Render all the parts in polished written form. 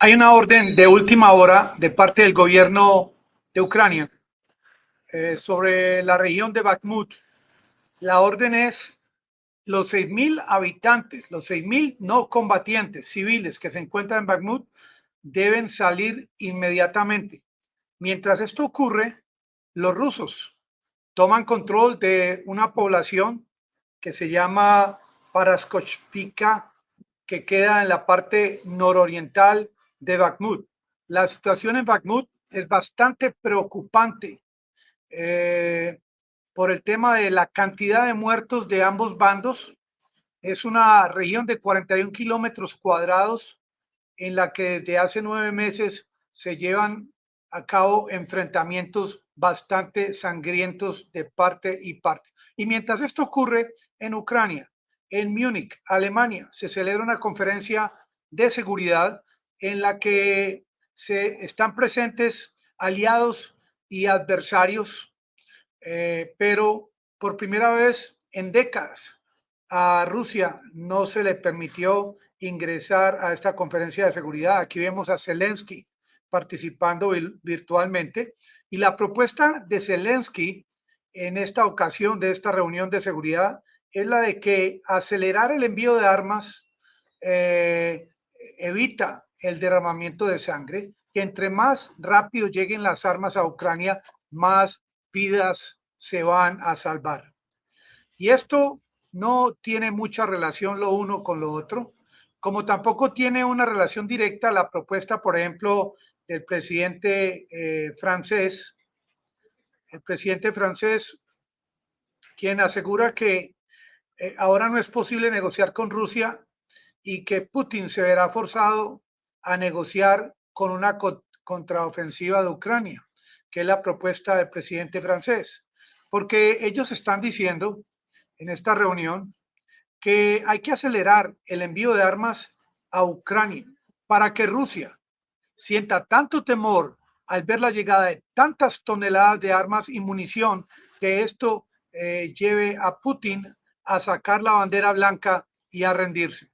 Hay una orden de última hora de parte del gobierno de Ucrania sobre la región de Bakhmut. La orden es los 6.000 habitantes, los 6.000 no combatientes civiles que se encuentran en Bakhmut deben salir inmediatamente. Mientras esto ocurre, los rusos toman control de una población que se llama Paraskochpika, que queda en la parte nororiental de Bakhmut. La situación en Bakhmut es bastante preocupante por el tema de la cantidad de muertos de ambos bandos. Es una región de 41 kilómetros cuadrados en la que desde hace 9 meses se llevan a cabo enfrentamientos bastante sangrientos de parte y parte. Y mientras esto ocurre en Ucrania, en Múnich, Alemania, se celebra una conferencia de seguridad en la que se están presentes aliados y adversarios, pero por primera vez en décadas a Rusia no se le permitió ingresar a esta conferencia de seguridad. Aquí vemos a Zelensky participando virtualmente y la propuesta de Zelensky en esta ocasión de esta reunión de seguridad es la de que acelerar el envío de armas evita el derramamiento de sangre, que entre más rápido lleguen las armas a Ucrania, más vidas se van a salvar. Y esto no tiene mucha relación lo uno con lo otro, como tampoco tiene una relación directa la propuesta, por ejemplo, del presidente francés, quien asegura que ahora no es posible negociar con Rusia y que Putin se verá forzado a negociar con una contraofensiva de Ucrania, que es la propuesta del presidente francés, porque ellos están diciendo en esta reunión que hay que acelerar el envío de armas a Ucrania para que Rusia sienta tanto temor al ver la llegada de tantas toneladas de armas y munición que esto lleve a Putin a sacar la bandera blanca y a rendirse.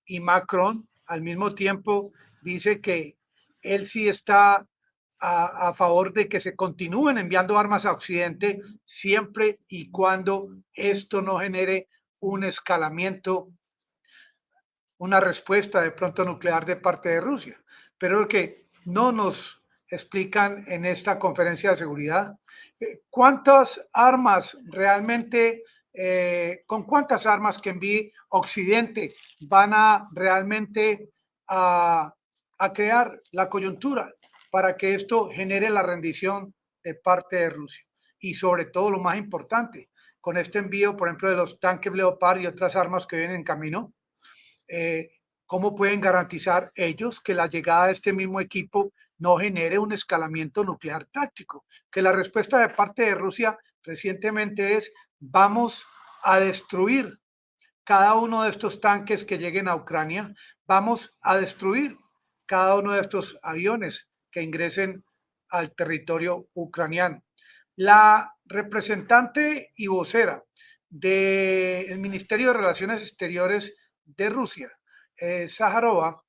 Y Macron al mismo tiempo dice que él sí está a favor de que se continúen enviando armas a Occidente siempre y cuando esto no genere un escalamiento, una respuesta de pronto nuclear de parte de Rusia. Pero lo que no nos explican en esta conferencia de seguridad, ¿cuántas armas realmente, con cuántas armas que envíe Occidente van a realmente a crear la coyuntura para que esto genere la rendición de parte de Rusia? Y sobre todo, lo más importante, con este envío, por ejemplo, de los tanques Leopard y otras armas que vienen en camino, ¿cómo pueden garantizar ellos que la llegada de este mismo equipo no genere un escalamiento nuclear táctico? Que la respuesta de parte de Rusia recientemente es: vamos a destruir cada uno de estos tanques que lleguen a Ucrania, vamos a destruir cada uno de estos aviones que ingresen al territorio ucraniano. La representante y vocera del Ministerio de Relaciones Exteriores de Rusia, Zaharova,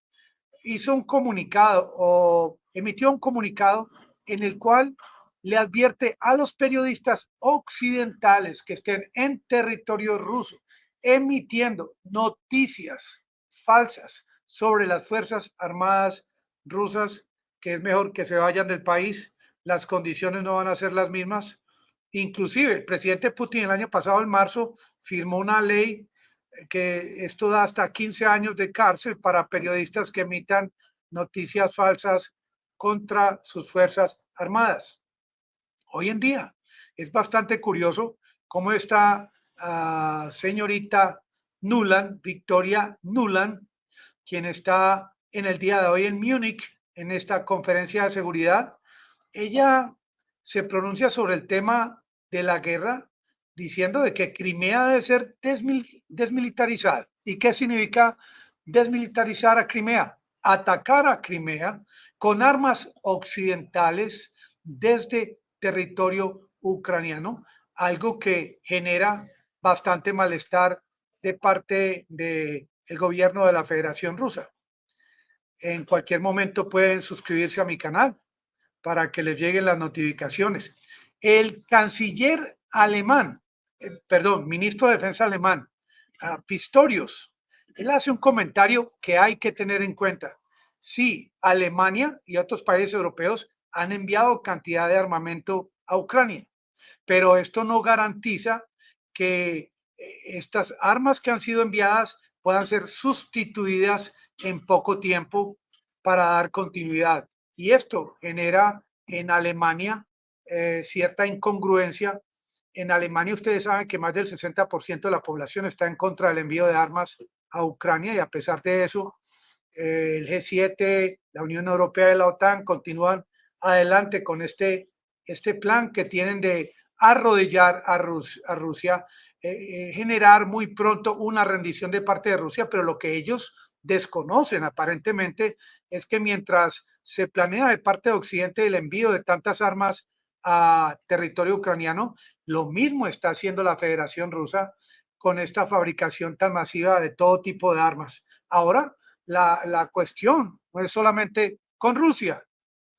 hizo un comunicado o emitió un comunicado en el cual le advierte a los periodistas occidentales que estén en territorio ruso emitiendo noticias falsas sobre las Fuerzas Armadas rusas, que es mejor que se vayan del país, las condiciones no van a ser las mismas. Inclusive el presidente Putin el año pasado, en marzo, firmó una ley que esto da hasta 15 años de cárcel para periodistas que emitan noticias falsas contra sus Fuerzas Armadas. Hoy en día es bastante curioso cómo esta señorita Nuland, Victoria Nuland, quien está en el día de hoy en Múnich, en esta conferencia de seguridad, ella se pronuncia sobre el tema de la guerra, diciendo de que Crimea debe ser desmilitarizada. ¿Y qué significa desmilitarizar a Crimea? Atacar a Crimea con armas occidentales desde territorio ucraniano, algo que genera bastante malestar de parte del gobierno de la Federación Rusa. en cualquier momento pueden suscribirse a mi canal para que les lleguen las notificaciones. El canciller alemán, ministro de Defensa alemán, Pistorius, él hace un comentario que hay que tener en cuenta. Sí, Alemania y otros países europeos han enviado cantidad de armamento a Ucrania, pero esto no garantiza que estas armas que han sido enviadas puedan ser sustituidas en poco tiempo para dar continuidad. Y esto genera en Alemania cierta incongruencia. En Alemania ustedes saben que más del 60% de la población está en contra del envío de armas a Ucrania, y a pesar de eso, el G7, la Unión Europea y la OTAN continúan adelante con este plan que tienen de arrodillar a Rusia, generar muy pronto una rendición de parte de Rusia, pero lo que ellos desconocen aparentemente es que mientras se planea de parte de Occidente el envío de tantas armas a territorio ucraniano, lo mismo está haciendo la Federación Rusa con esta fabricación tan masiva de todo tipo de armas. Ahora, la cuestión no es solamente con Rusia.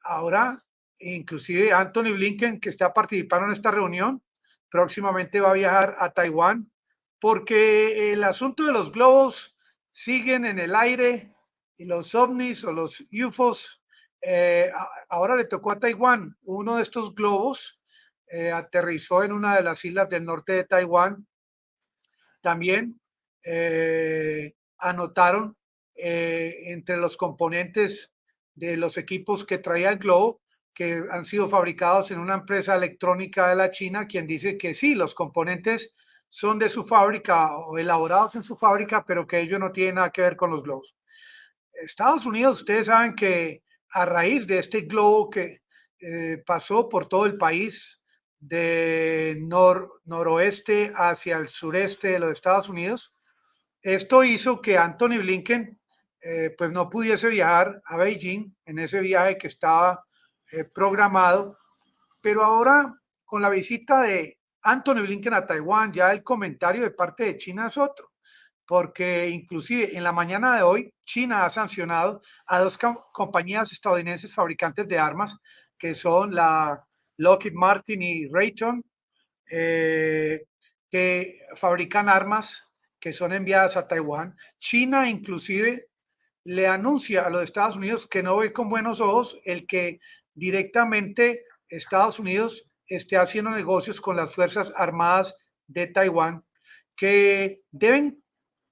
Ahora, inclusive Anthony Blinken, que está participando en esta reunión, próximamente va a viajar a Taiwán, porque el asunto de los globos siguen en el aire, y los ovnis o los UFOs, ahora le tocó a Taiwán. Uno de estos globos aterrizó en una de las islas del norte de Taiwán. También anotaron entre los componentes de los equipos que traía el globo que han sido fabricados en una empresa electrónica de la China, quien dice que sí, los componentes son de su fábrica o elaborados en su fábrica, pero que ello no tiene nada que ver con los globos. Estados Unidos, ustedes saben que a raíz de este globo que pasó por todo el país, de noroeste hacia el sureste de los Estados Unidos, esto hizo que Anthony Blinken pues no pudiese viajar a Beijing en ese viaje que estaba programado, pero ahora con la visita de Anthony Blinken a Taiwán, ya el comentario de parte de China es otro, porque inclusive en la mañana de hoy China ha sancionado a dos compañías estadounidenses fabricantes de armas, que son la Lockheed Martin y Raytheon, que fabrican armas que son enviadas a Taiwán. China inclusive le anuncia a los Estados Unidos que no ve con buenos ojos el que directamente Estados Unidos esté haciendo negocios con las Fuerzas Armadas de Taiwán, que deben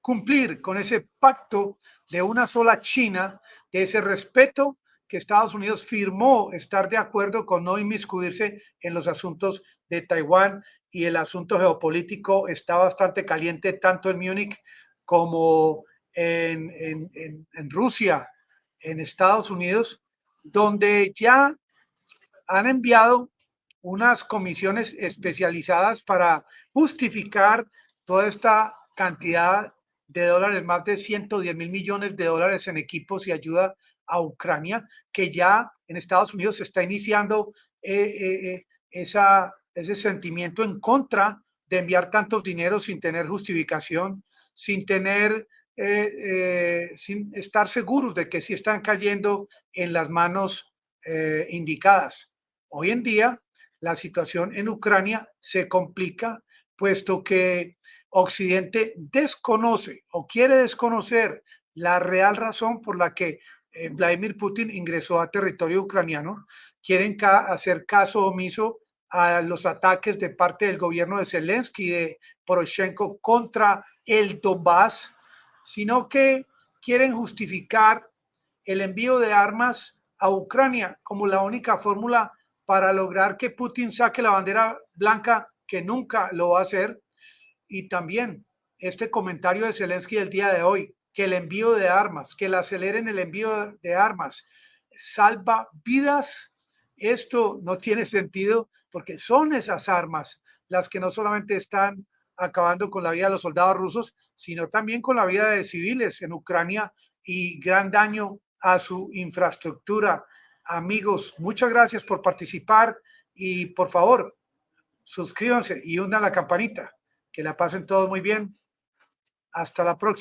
cumplir con ese pacto de una sola China, de ese respeto que Estados Unidos firmó, estar de acuerdo con no inmiscuirse en los asuntos de Taiwán. Y el asunto geopolítico está bastante caliente tanto en Múnich como en Rusia, en Estados Unidos, donde ya han enviado unas comisiones especializadas para justificar toda esta cantidad de dólares, más de 110 mil millones de dólares en equipos y ayuda a Ucrania, que ya en Estados Unidos se está iniciando ese sentimiento en contra de enviar tantos dineros sin tener justificación, sin tener, sin estar seguros de que sí están cayendo en las manos indicadas. Hoy en día, la situación en Ucrania se complica, puesto que Occidente desconoce o quiere desconocer la real razón por la que Vladimir Putin ingresó a territorio ucraniano. Quieren hacer caso omiso a los ataques de parte del gobierno de Zelensky y de Poroshenko contra el Donbass, sino que quieren justificar el envío de armas a Ucrania como la única fórmula para lograr que Putin saque la bandera blanca, que nunca lo va a hacer. Y también este comentario de Zelensky del día de hoy, que el envío de armas, que le aceleren el envío de armas, salva vidas. Esto no tiene sentido, porque son esas armas las que no solamente están acabando con la vida de los soldados rusos, sino también con la vida de civiles en Ucrania y gran daño a su infraestructura. Amigos, muchas gracias por participar y por favor, suscríbanse y hundan la campanita. Que la pasen todos muy bien. Hasta la próxima.